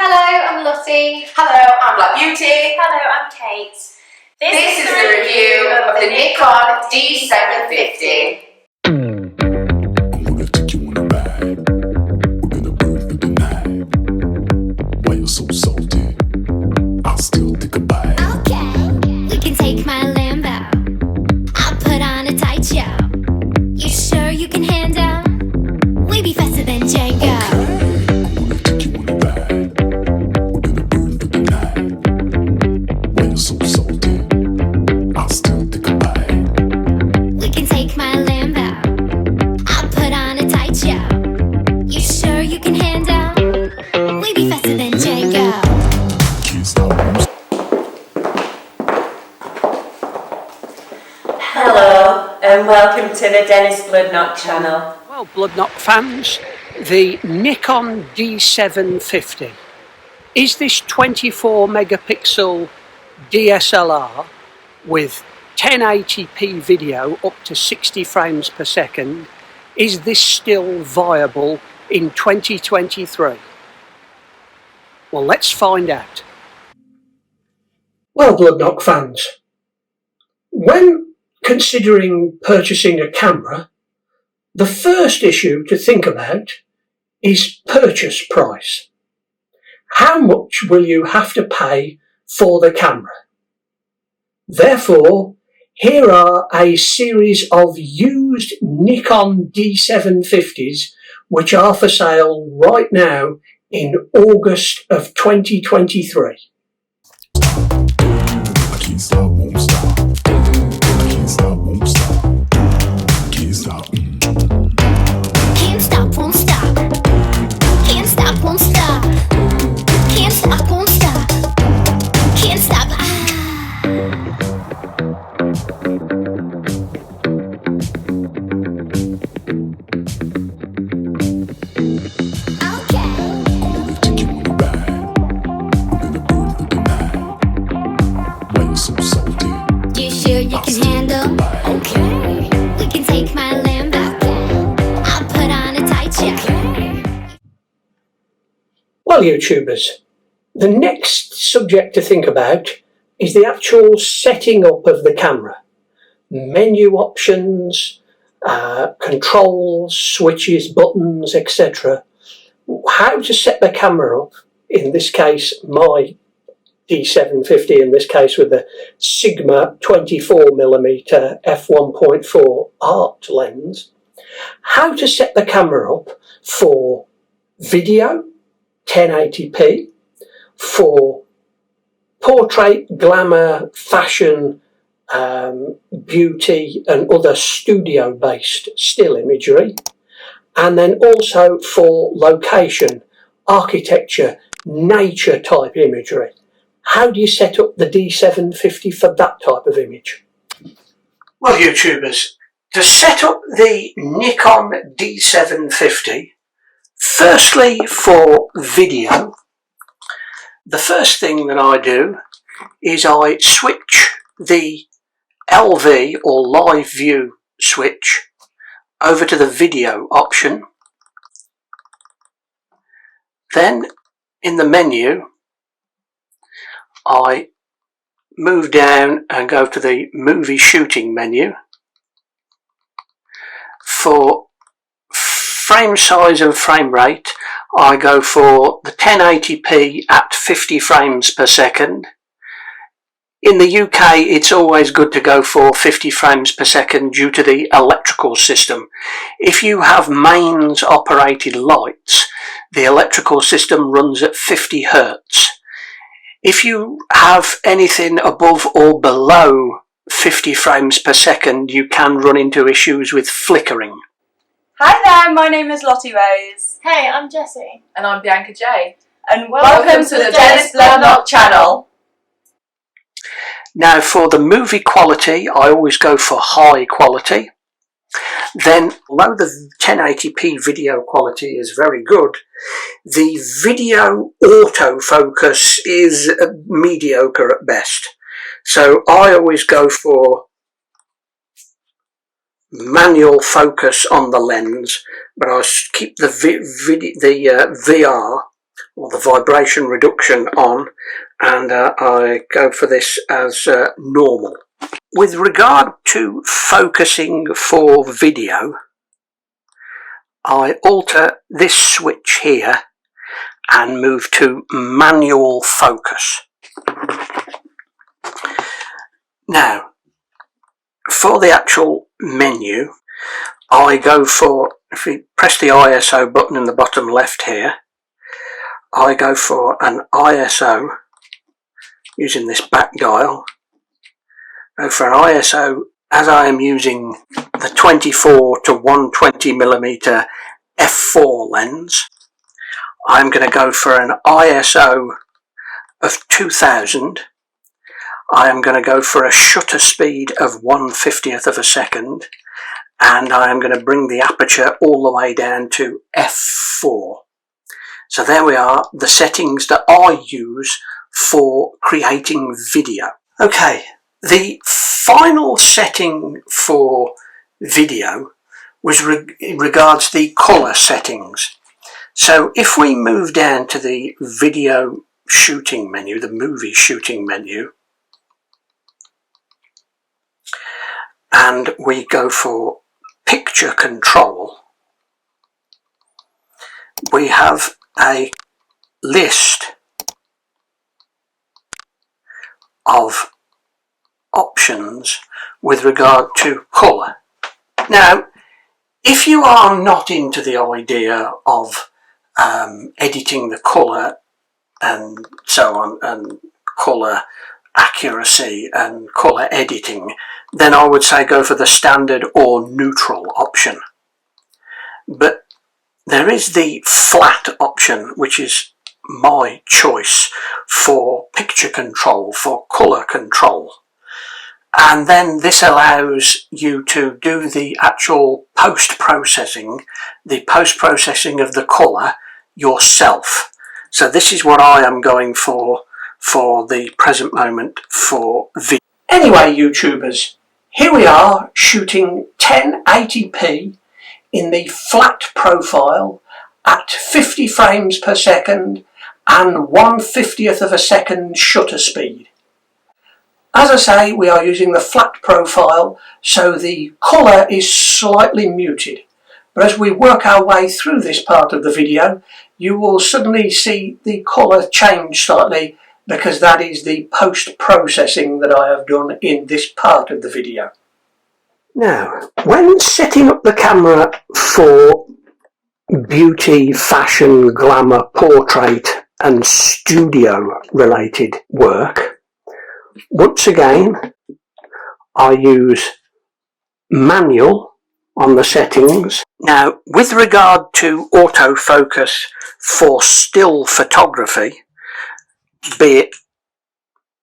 Hello, I'm Lottie. Hello, I'm Black Beauty. Hello, I'm Kate. This is the review of the Nikon D750. I wanna take you on a ride. We're gonna burn through the night. Why you're so salty? I'll still take a bite. Okay, we can take my Lambo. I'll put on a tight show. You sure you can handle? We be faster than Django. I wanna take you on a ride. We're gonna burn through the night. Why you're so salty? I'll still take a bite. We can take my Lambo. I'll put on a tight show. You sure you can handle? We be faster than Django. Can't stop. Hello, and welcome to the Dennis Bloodnok Channel. Well, Bloodnok fans, the Nikon D750. Is this 24 megapixel DSLR with 1080p video up to 60 frames per second, is this still viable in 2023? Well, let's find out. Well, Bloodnok fans, when considering purchasing a camera, the first issue to think about is purchase price. How much will you have to pay for the camera? Therefore, here are a series of used Nikon D750s which are for sale right now in August of 2023. I can't stop, won't stop. I can't stop, won't stop. Can't stop. Can't stop, won't stop. Can't stop, won't stop. Can't stop, won't stop. Can't stop. Okay. I wanna take you on a ride. We're gonna burn through the night. Why you're so salty? You sure you can handle? Okay. We can take my Lambo. I'll put on a tight show. Well, YouTubers, the next subject to think about is the actual setting up of the camera. Menu options, controls, switches, buttons, etc. How to set the camera up, in this case my D750, in this case with the Sigma 24mm f1.4 art lens. How to set the camera up for video, 1080p, for portrait, glamour, fashion, beauty and other studio-based still imagery, and then also for location, architecture, nature type imagery. How do you set up the D750 for that type of image? Well, YouTubers, to set up the Nikon D750, firstly for video, the first thing that I do is I switch the LV or live view switch over to the video option. Then in the menu I move down and go to the movie shooting menu. For frame size and frame rate, I go for the 1080p at 50 frames per second. In the UK, it's always good to go for 50 frames per second due to the electrical system. If you have mains operated lights, the electrical system runs at 50 Hertz. If you have anything above or below 50 frames per second, you can run into issues with flickering. Hi there, my name is Lottie Rose. Hey, I'm Jessie. And I'm Bianca J. And Welcome to the Dennis Bloodnok Channel. Now for the movie quality, I always go for high quality. Then, although the 1080p video quality is very good, the video autofocus is mediocre at best. So I always go for manual focus on the lens, but I keep the VR or the vibration reduction on, and I go for this as normal. With regard to focusing for video, I alter this switch here and move to manual focus. Now, for the actual menu, I go for, if you press the ISO button in the bottom left here, I go for an ISO using this back dial. Go for an ISO, as I am using the 24 to 120mm f4 lens, I'm going to go for an ISO of 2000. I am going to go for a shutter speed of 1/50th of a second, and I am going to bring the aperture all the way down to f4. So there we are, the settings that I use for creating video. Okay, the final setting for video was regards the colour settings. So if we move down to the video shooting menu, the movie shooting menu, and we go for picture control, we have a list of options with regard to colour. Now, if you are not into the idea of editing the colour and so on, and colour accuracy and colour editing, then I would say go for the standard or neutral option. But there is the flat option, which is my choice for picture control, for colour control. And then this allows you to do the actual post-processing, the post-processing of the colour yourself. So this is what I am going for the present moment for video. Anyway, YouTubers, here we are shooting 1080p in the flat profile at 50 frames per second and 1/50th of a second shutter speed. As I say, we are using the flat profile, so the colour is slightly muted. But as we work our way through this part of the video, you will suddenly see the colour change slightly, because that is the post-processing that I have done in this part of the video. Now, when setting up the camera for beauty, fashion, glamour, portrait and studio related work, once again I use manual on the settings. Now, with regard to autofocus for still photography, be it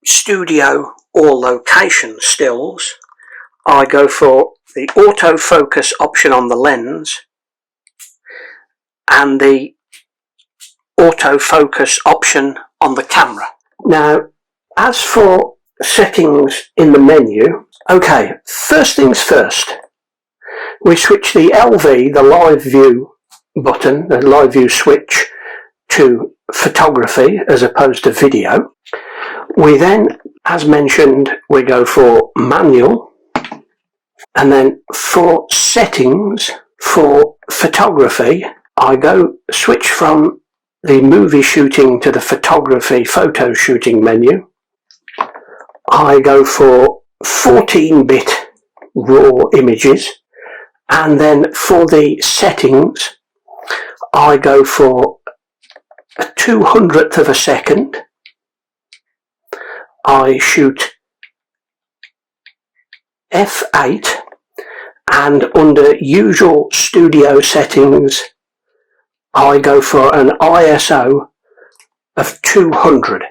studio or location stills, I go for the autofocus option on the lens and the autofocus option on the camera. Now, as for settings in the menu, okay, first things first, we switch the LV, the live view button, the live view switch, to photography as opposed to video. We then, as mentioned, we go for manual, and then for settings for photography, I switch from the movie shooting to the photography photo shooting menu. I go for 14-bit raw images, and then for the settings I go for a 200th of a second. I shoot f8, and under usual studio settings I go for an ISO of 200.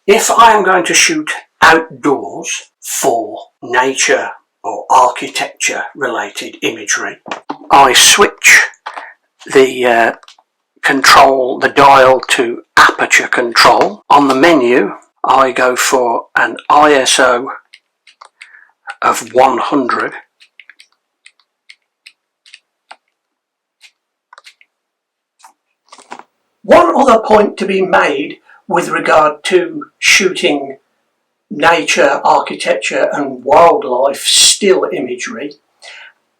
If I am going to shoot outdoors for nature or architecture related imagery, I switch the dial to aperture control. On the menu I go for an ISO of 100. One other point to be made with regard to shooting nature, architecture and wildlife still imagery,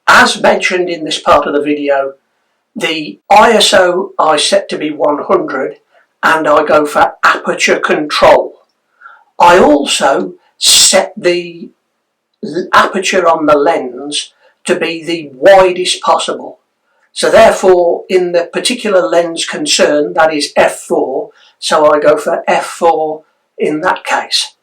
as mentioned in this part of the video, the ISO I set to be 100 and I go for aperture control. I also set the aperture on the lens to be the widest possible. So therefore, in the particular lens concerned, that is f4, so I go for f4 in that case.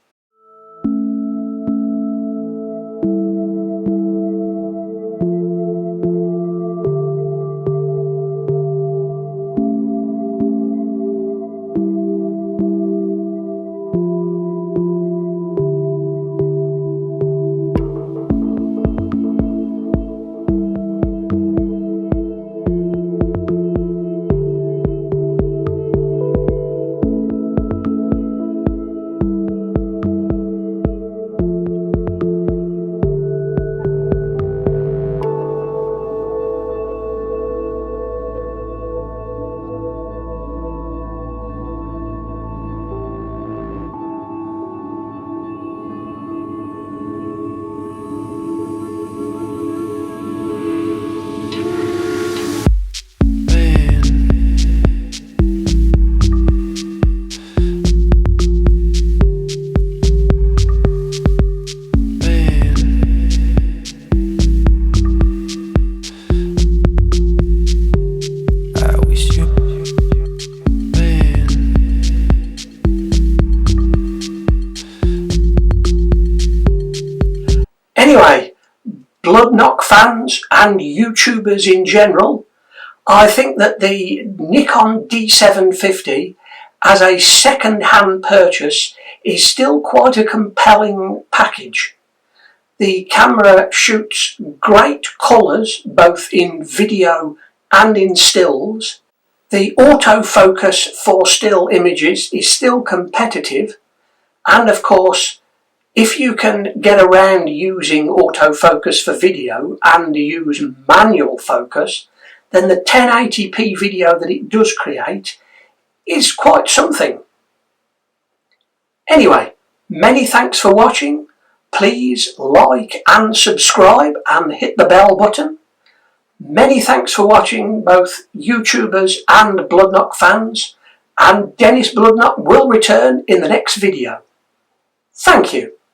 Anyway, Bloodnok fans and YouTubers in general, I think that the Nikon D750 as a second-hand purchase is still quite a compelling package. The camera shoots great colours both in video and in stills. The autofocus for still images is still competitive, and of course, if you can get around using autofocus for video and use manual focus, then the 1080p video that it does create is quite something. Anyway, many thanks for watching. Please like and subscribe and hit the bell button. Many thanks for watching, both YouTubers and Bloodnok fans, and Dennis Bloodnok will return in the next video. Thank you.